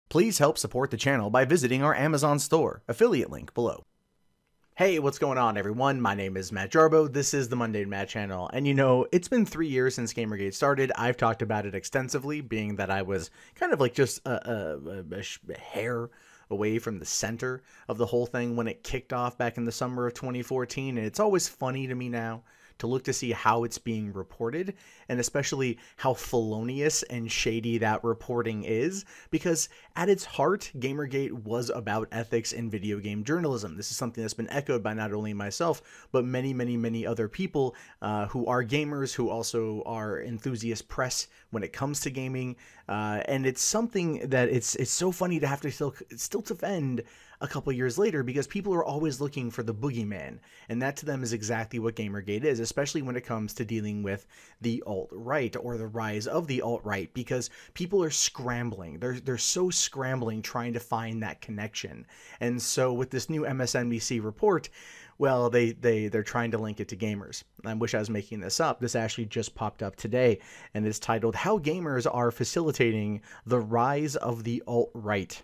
Please help support the channel by visiting our Amazon store, affiliate link below. Hey, what's going on everyone? My name is Matt Jarbo, this is the MundaneChats channel, and you know, it's been 3 years since GamerGate started. I've talked about it extensively, being that I was kind of like just a hair away from the center of the whole thing when it kicked off back in the summer of 2014, and it's always funny to me now to look to see how it's being reported, and especially how felonious and shady that reporting is, because at its heart, GamerGate was about ethics in video game journalism. This is something that's been echoed by not only myself, but many other people who are gamers, who also are enthusiast press when it comes to gaming, and it's something that it's so funny to have to still defend a couple years later, because people are always looking for the boogeyman, and that to them is exactly what GamerGate is, especially when it comes to dealing with the alt-right or the rise of the alt-right, because people are scrambling. They're so scrambling trying to find that connection. And so with this new MSNBC report, well, they're trying to link it to gamers. I wish I was making this up. This actually just popped up today, and it's titled "How Gamers Are Facilitating the Rise of the Alt-Right."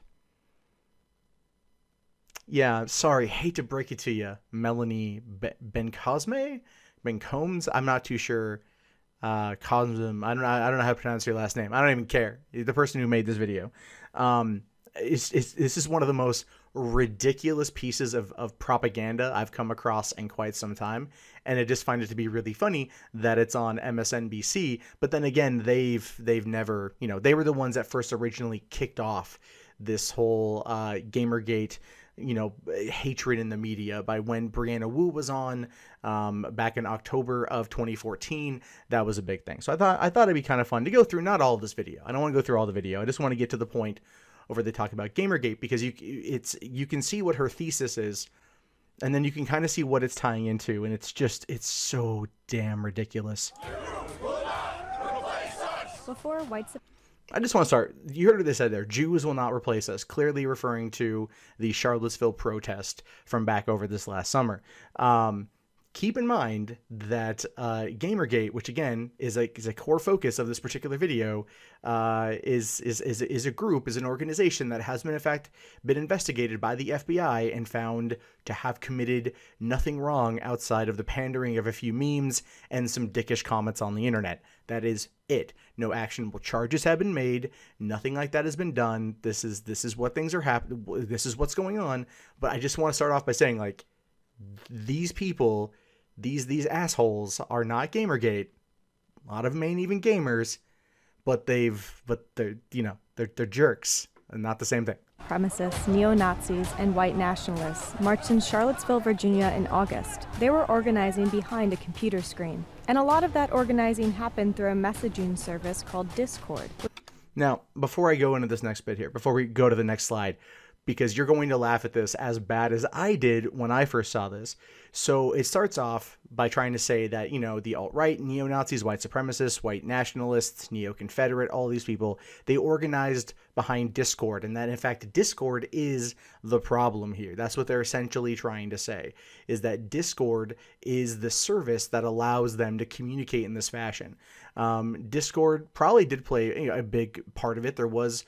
Yeah, sorry, hate to break it to you, Melanie Bencosme? Bencombs? I'm not too sure. Cosm, I don't know how to pronounce your last name. I don't even care. The person who made this video. This is one of the most ridiculous pieces of propaganda I've come across in quite some time, and I just find it to be really funny that it's on MSNBC. But then again, they've never, you know, they were the ones that first originally kicked off this whole Gamergate, you know, hatred in the media by when Brianna Wu was on back in October of 2014. That was a big thing. So I thought it'd be kind of fun to go through not all of this video. I don't want to go through all the video. I just want to get to the point over they talk about Gamergate, because you can see what her thesis is, and then you can kind of see what it's tying into, and it's so damn ridiculous. Before white I just want to start. You heard what they said there. Jews will not replace us. Clearly referring to the Charlottesville protest from back over this last summer. Keep in mind that Gamergate, which again is a core focus of this particular video, is an organization that has been in fact been investigated by the FBI and found to have committed nothing wrong outside of the pandering of a few memes and some dickish comments on the internet. That is it. No actionable charges have been made. Nothing like that has been done. This is what things are happening. This is what's going on. But I just want to start off by saying, like, these people, these assholes are not Gamergate. A lot of them ain't even gamers, but they're jerks, and not the same thing. Supremacists, neo-Nazis, and white nationalists marched in Charlottesville, Virginia in August. They were organizing behind a computer screen, and a lot of that organizing happened through a messaging service called Discord. Now, before I go into this next bit here, before we go to the next slide, because you're going to laugh at this as bad as I did when I first saw this. So it starts off by trying to say that, you know, the alt-right, neo-Nazis, white supremacists, white nationalists, neo-Confederate, all these people, they organized behind Discord, and that in fact Discord is the problem here. That's what they're essentially trying to say, is that Discord is the service that allows them to communicate in this fashion. Discord probably did play, you know, a big part of it. There was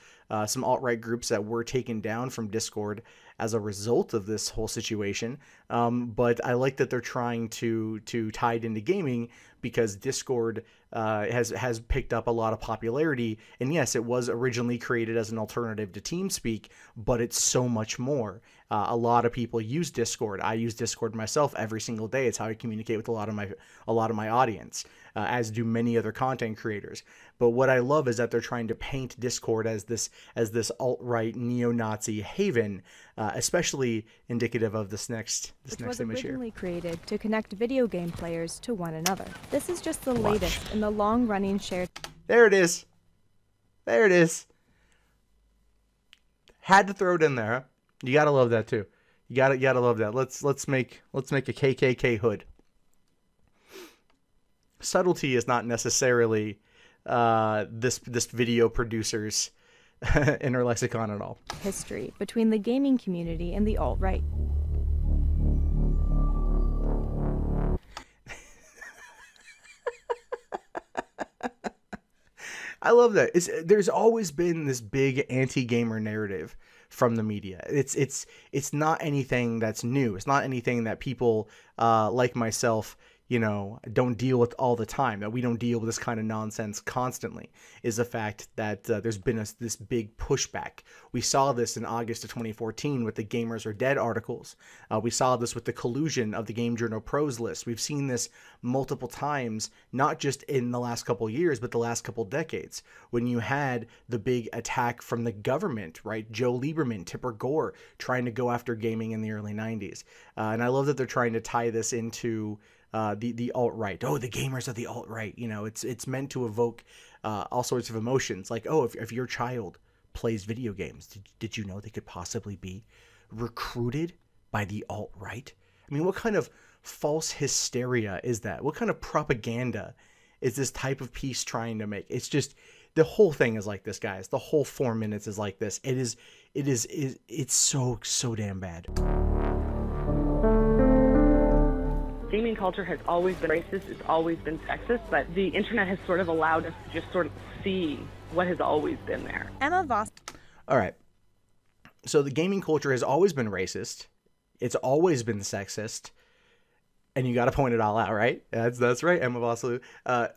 some alt-right groups that were taken down from Discord as a result of this whole situation, but I like that they're trying to tie it into gaming, because Discord has picked up a lot of popularity, and yes, it was originally created as an alternative to TeamSpeak, but it's so much more. A lot of people use Discord. I use Discord myself every single day. It's how I communicate with a lot of my audience, as do many other content creators. But what I love is that they're trying to paint Discord as this alt-right neo-Nazi haven, especially indicative of this next image here. Which was originally created to connect video game players to one another. This is just the latest in the long-running shared. There it is. There it is. Had to throw it in there. Huh? You gotta love that too. You gotta love that. Let's make a KKK hood. Subtlety is not necessarily this video producer's inner lexicon at all. History between the gaming community and the alt-right. I love that. There's always been this big anti-gamer narrative from the media. It's not anything that's new. It's not anything that people like myself, don't deal with all the time, that we don't deal with this kind of nonsense constantly, is the fact that there's been this big pushback. We saw this in August of 2014 with the Gamers Are Dead articles. We saw this with the collusion of the Game Journal Pros list. We've seen this multiple times, not just in the last couple years, but the last couple decades, when you had the big attack from the government, right? Joe Lieberman, Tipper Gore, trying to go after gaming in the early 90s. And I love that they're trying to tie this into the alt-right. Oh, the gamers are the alt-right. It's meant to evoke all sorts of emotions, like, oh, if your child plays video games, did you know they could possibly be recruited by the alt-right? I mean, what kind of false hysteria is that? What kind of propaganda is this type of piece trying to make? It's just, the whole thing is like this, guys. The whole 4 minutes is like this. It's so damn bad. Gaming culture has always been racist, it's always been sexist, but the internet has sort of allowed us to just sort of see what has always been there. Emma Voss. All right. So the gaming culture has always been racist. It's always been sexist. And you got to point it all out, right? That's right, Emma Vosloo.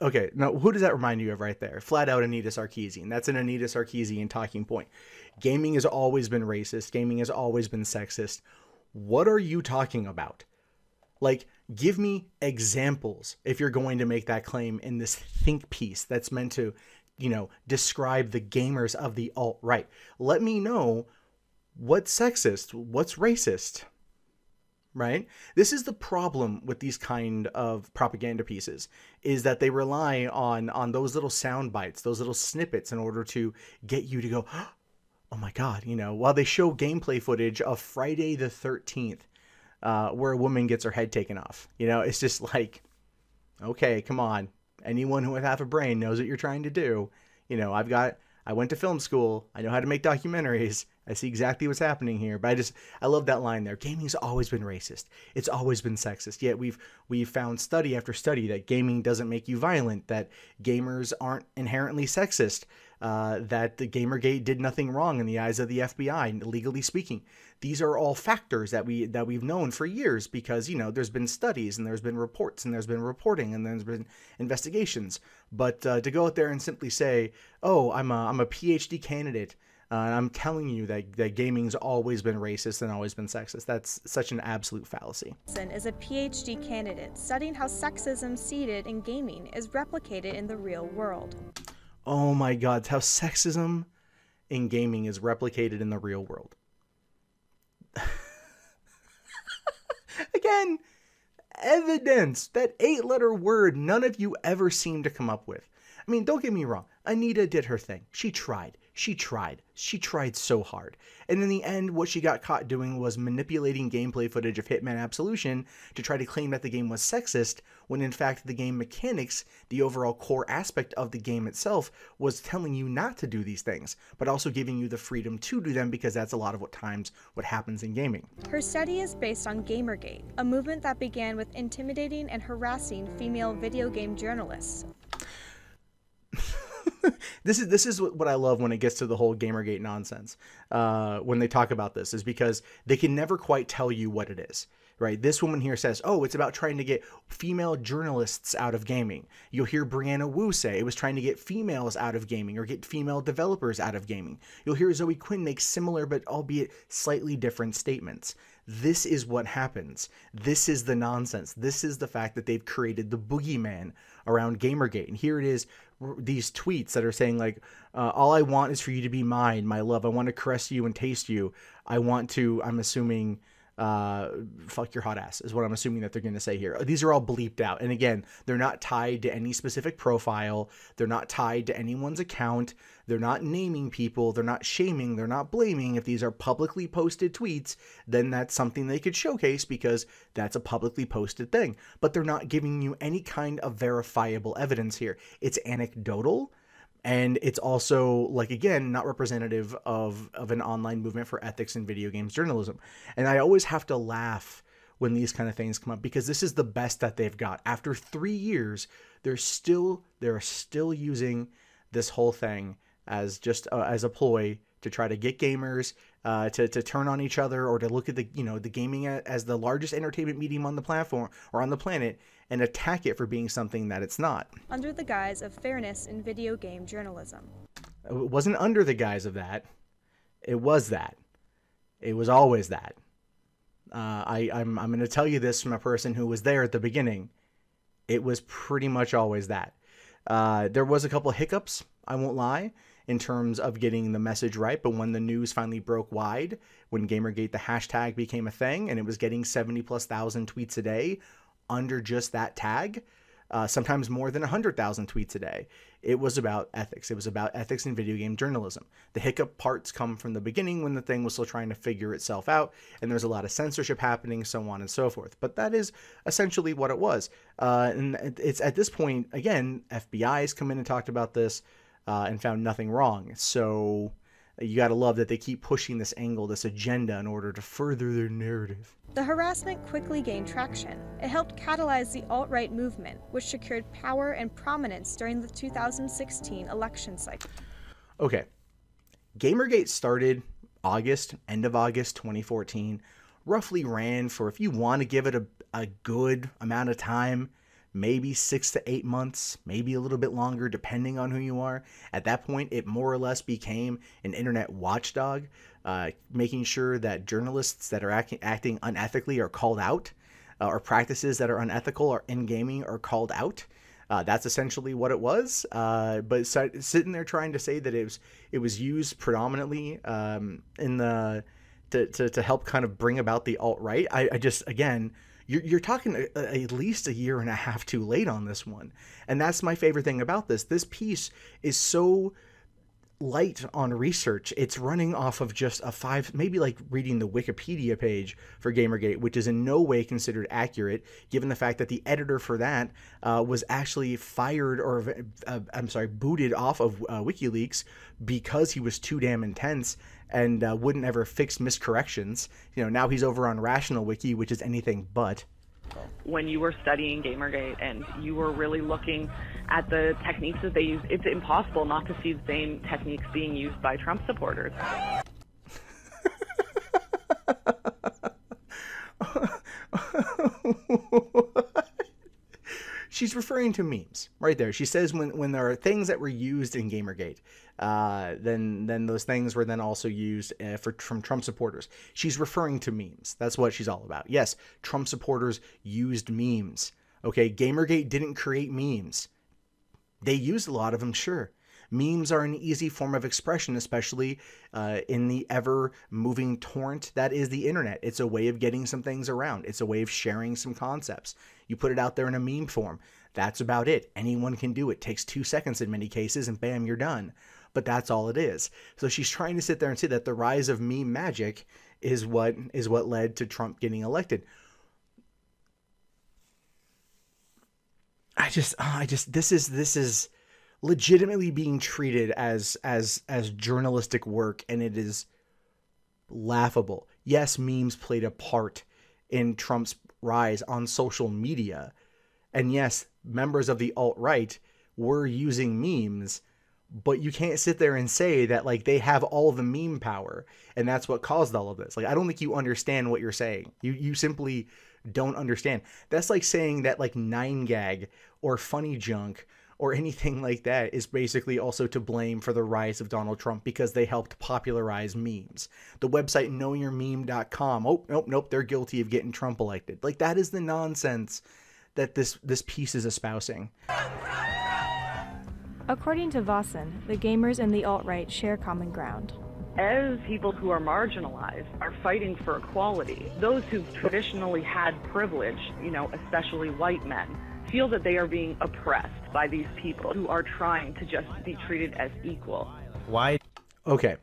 Okay, now who does that remind you of right there? Flat out Anita Sarkeesian. That's an Anita Sarkeesian talking point. Gaming has always been racist. Gaming has always been sexist. What are you talking about? Like, give me examples if you're going to make that claim in this think piece that's meant to, describe the gamers of the alt-right. Let me know what's sexist, what's racist, right? This is the problem with these kind of propaganda pieces, is that they rely on those little sound bites, those little snippets in order to get you to go, oh my God, while they show gameplay footage of Friday the 13th, where a woman gets her head taken off. It's just like, okay, come on. Anyone who with half a brain knows what you're trying to do. I went to film school. I know how to make documentaries. I see exactly what's happening here. But I love that line there. Gaming's always been racist. It's always been sexist. Yet we've found study after study that gaming doesn't make you violent, that gamers aren't inherently sexist, that the GamerGate did nothing wrong in the eyes of the FBI, legally speaking. These are all factors that we've known for years because, there's been studies and there's been reports and there's been reporting and there's been investigations. But to go out there and simply say, oh, I'm a PhD candidate, and I'm telling you that gaming's always been racist and always been sexist, that's such an absolute fallacy. Is a PhD candidate studying how sexism seeded in gaming is replicated in the real world. Oh my God, how sexism in gaming is replicated in the real world. Again, evidence, that 8-letter word none of you ever seem to come up with. I mean, don't get me wrong. Anita did her thing. She tried so hard. And in the end, what she got caught doing was manipulating gameplay footage of Hitman Absolution to try to claim that the game was sexist, when in fact the game mechanics, the overall core aspect of the game itself, was telling you not to do these things, but also giving you the freedom to do them, because that's a lot of what happens in gaming. Her study is based on GamerGate, a movement that began with intimidating and harassing female video game journalists. This is what I love when it gets to the whole GamerGate nonsense. When they talk about this, is because they can never quite tell you what it is, right? This woman here says, oh, it's about trying to get female journalists out of gaming. You'll hear Brianna Wu say it was trying to get females out of gaming or get female developers out of gaming. You'll hear Zoe Quinn make similar but albeit slightly different statements. This is what happens. This is the nonsense. This is the fact that they've created the boogeyman around GamerGate. And here it is, these tweets that are saying like, all I want is for you to be mine, my love. I want to caress you and taste you. I want to, I'm assuming, fuck your hot ass is what I'm assuming that they're going to say here. These are all bleeped out. And again, they're not tied to any specific profile. They're not tied to anyone's account. They're not naming people. They're not shaming. They're not blaming. If these are publicly posted tweets, then that's something they could showcase because that's a publicly posted thing. But they're not giving you any kind of verifiable evidence here. It's anecdotal. And it's also, like, again, not representative of an online movement for ethics in video games journalism. And I always have to laugh when these kind of things come up, because this is the best that they've got. After 3 years, they're still using this whole thing as just as a ploy to try to get gamers to turn on each other, or to look at the the gaming as the largest entertainment medium on the platform or on the planet, and attack it for being something that it's not. Under the guise of fairness in video game journalism. It wasn't under the guise of that. It was that. It was always that. I'm going to tell you this from a person who was there at the beginning. It was pretty much always that. There was a couple of hiccups, I won't lie, in terms of getting the message right. But when the news finally broke wide, when GamerGate, the hashtag, became a thing, and it was getting 70,000+ tweets a day under just that tag, sometimes more than 100,000 tweets a day, it was about ethics. It was about ethics in video game journalism. The hiccup parts come from the beginning, when the thing was still trying to figure itself out, and there's a lot of censorship happening, so on and so forth. But that is essentially what it was. And it's at this point, again, FBI has come in and talked about this and found nothing wrong. So you got to love that they keep pushing this angle, this agenda, in order to further their narrative. The harassment quickly gained traction. It helped catalyze the alt-right movement, which secured power and prominence during the 2016 election cycle. Okay. GamerGate started end of August 2014, roughly ran for, if you want to give it a good amount of time, maybe 6 to 8 months, maybe a little bit longer, depending on who you are. At that point, it more or less became an internet watchdog, making sure that journalists that are acting unethically are called out, or practices that are unethical or in gaming are called out. That's essentially what it was. But sitting there trying to say that it was used predominantly to help kind of bring about the alt-right, I just, again, you're talking at least a year and a half too late on this one. And that's my favorite thing about this. This piece is so light on research. It's running off of just maybe like reading the Wikipedia page for GamerGate, which is in no way considered accurate, given the fact that the editor for that was actually fired, or booted off of WikiLeaks because he was too damn intense and wouldn't ever fix miscorrections. Now he's over on Rational Wiki, which is anything but. When you were studying GamerGate and you were really looking at the techniques that they use, it's impossible not to see the same techniques being used by Trump supporters. She's referring to memes right there. She says when there are things that were used in GamerGate, then those things were then also used from Trump supporters. She's referring to memes. That's what she's all about. Yes, Trump supporters used memes. Okay, GamerGate didn't create memes. They used a lot of them, sure. Memes are an easy form of expression, especially in the ever-moving torrent that is the internet. It's a way of getting some things around. It's a way of sharing some concepts. You put it out there in a meme form. That's about it. Anyone can do it. It takes 2 seconds in many cases, and bam, you're done. But that's all it is. So she's trying to sit there and say that the rise of meme magic is what led to Trump getting elected. This is legitimately being treated as journalistic work, and it is laughable. Yes, memes played a part in Trump's rise on social media, and yes, members of the alt-right were using memes, but you can't sit there and say that like they have all the meme power and that's what caused all of this. Like, I don't think you understand what you're saying. You simply don't understand. That's like saying that like 9gag or Funny Junk or anything like that is basically also to blame for the rise of Donald Trump because they helped popularize memes. The website knowyourmeme.com, nope, they're guilty of getting Trump elected. Like, that is the nonsense that this piece is espousing. According to Vossen, the gamers and the alt-right share common ground. As people who are marginalized are fighting for equality, those who've traditionally had privilege, especially white men, feel that they are being oppressed by these people who are trying to just be treated as equal. Why? Okay.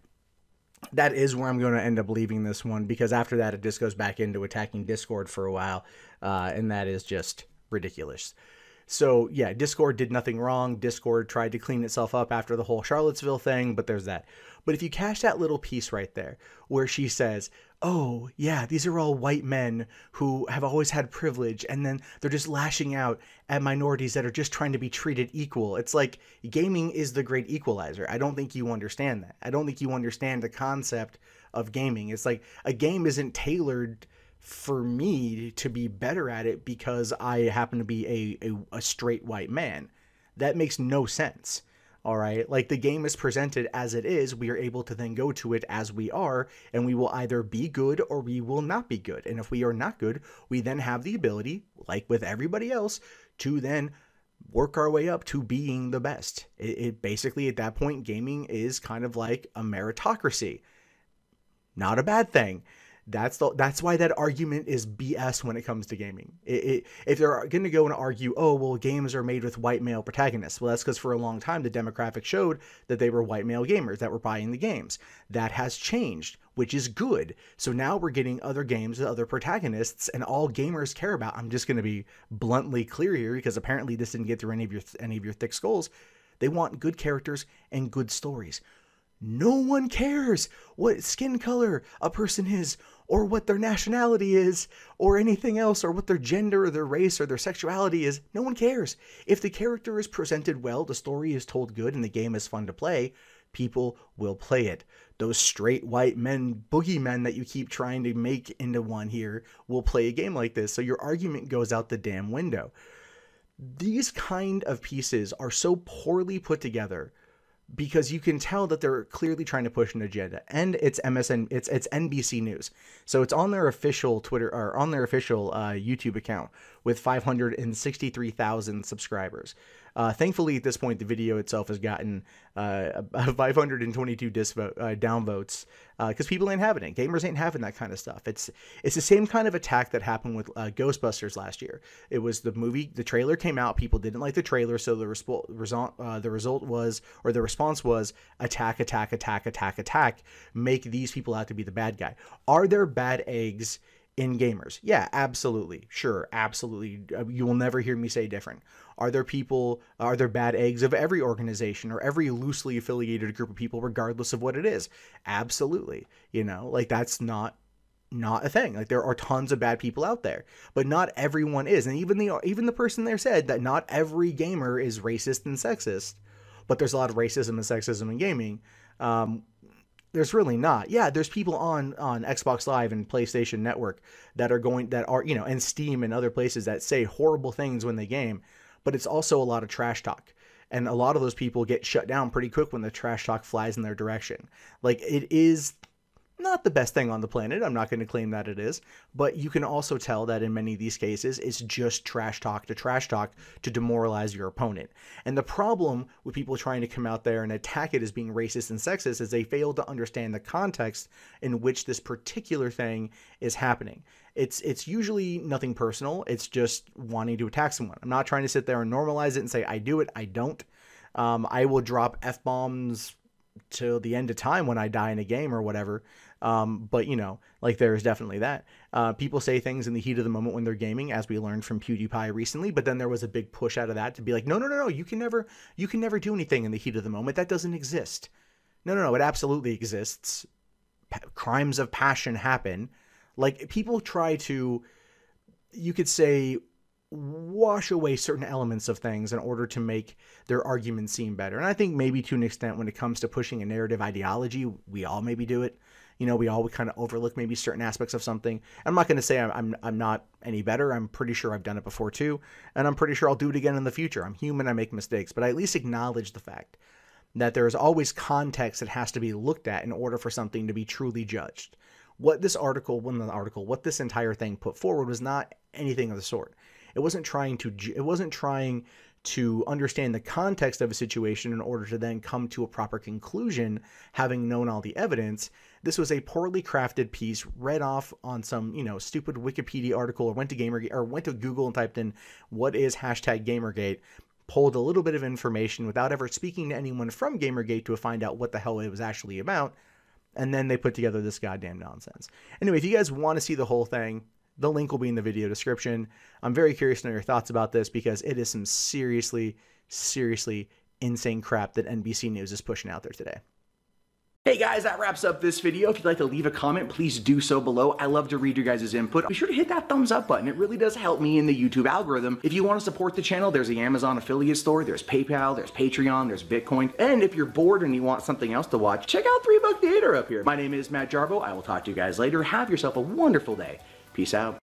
That is where I'm going to end up leaving this one, because after that it just goes back into attacking Discord for a while, and that is just ridiculous. So yeah, Discord did nothing wrong. Discord tried to clean itself up after the whole Charlottesville thing, but there's that. But if you catch that little piece right there where she says, oh yeah, these are all white men who have always had privilege, and then they're just lashing out at minorities that are just trying to be treated equal. It's like gaming is the great equalizer. I don't think you understand that. I don't think you understand the concept of gaming. It's like a game isn't tailored for me to be better at it because I happen to be a straight white man. That makes no sense. All right. Like, the game is presented as it is. We are able to then go to it as we are, and we will either be good or we will not be good. And if we are not good, we then have the ability, like with everybody else, to then work our way up to being the best. It basically, at that point, gaming is kind of like a meritocracy. Not a bad thing. That's why that argument is BS when it comes to gaming. If they're going to go and argue, oh, well, games are made with white male protagonists. Well, that's because for a long time, the demographic showed that they were white male gamers that were buying the games. That has changed, which is good. So now we're getting other games with other protagonists, and all gamers care about, I'm just going to be bluntly clear here, because apparently this didn't get through any of your thick skulls. They want good characters and good stories. No one cares what skin color a person is, or what their nationality is, or anything else, or what their gender or their race or their sexuality is. No one cares. If the character is presented well, the story is told good, and the game is fun to play, people will play it. Those straight white men, boogeymen that you keep trying to make into one here, will play a game like this. So your argument goes out the damn window. These kind of pieces are so poorly put together, because you can tell that they're clearly trying to push an agenda, and it's it's NBC News. So it's on their official Twitter, or on their official YouTube account, with 563,000 subscribers. Thankfully, at this point, the video itself has gotten 522 downvotes, because people ain't having it. Gamers ain't having that kind of stuff. It's the same kind of attack that happened with Ghostbusters last year. It was the movie, the trailer came out, people didn't like the trailer, so the response was attack, attack, attack, attack, attack. Make these people out to be the bad guy. Are there bad eggs in gamers? Yeah, absolutely. Sure, absolutely. You will never hear me say different. Are there bad eggs of every organization or every loosely affiliated group of people, regardless of what it is? Absolutely. You know, like, that's not a thing. Like, there are tons of bad people out there, but not everyone is. And even the person there said that not every gamer is racist and sexist, but there's a lot of racism and sexism in gaming. There's really not. Yeah, there's people on Xbox Live and PlayStation Network that are, you know, and Steam and other places that say horrible things when they game, but it's also a lot of trash talk. And a lot of those people get shut down pretty quick when the trash talk flies in their direction. Like, it is not the best thing on the planet. I'm not going to claim that it is, but you can also tell that in many of these cases, it's just trash talk to demoralize your opponent. And the problem with people trying to come out there and attack it as being racist and sexist is they fail to understand the context in which this particular thing is happening. It's usually nothing personal. It's just wanting to attack someone. I'm not trying to sit there and normalize it and say, I do it. I don't. I will drop F-bombs till the end of time when I die in a game or whatever. But, you know, like, there's definitely that. People say things in the heat of the moment when they're gaming, as we learned from PewDiePie recently, but then there was a big push out of that to be like, no, you can never do anything in the heat of the moment. That doesn't exist. No, it absolutely exists. Crimes of passion happen. Like, people try to, you could say, wash away certain elements of things in order to make their argument seem better. And I think maybe to an extent, when it comes to pushing a narrative ideology, we all maybe do it. You know, we all kind of overlook maybe certain aspects of something. I'm not going to say I'm not any better. I'm pretty sure I've done it before too. And I'm pretty sure I'll do it again in the future. I'm human. I make mistakes. But I at least acknowledge the fact that there is always context that has to be looked at in order for something to be truly judged. What this what this entire thing put forward was not anything of the sort. It wasn't trying to understand the context of a situation in order to then come to a proper conclusion, having known all the evidence. This was a poorly crafted piece read off on some, you know, stupid Wikipedia article, or went to GamerGate, or went to Google and typed in what is #GamerGate, pulled a little bit of information without ever speaking to anyone from GamerGate to find out what the hell it was actually about. And then they put together this goddamn nonsense. Anyway, if you guys want to see the whole thing, The link will be in the video description. I'm very curious to know your thoughts about this because it is some seriously insane crap that NBC News is pushing out there today. Hey guys, that wraps up this video. If you'd like to leave a comment, please do so below. I love to read your guys' input. Be sure to hit that thumbs up button. It really does help me in the YouTube algorithm. If you want to support the channel, there's the Amazon affiliate store, there's PayPal, there's Patreon, there's Bitcoin. And if you're bored and you want something else to watch, check out 3 Buck Theater up here. My name is Matt Jarbo. I will talk to you guys later. Have yourself a wonderful day. Peace out.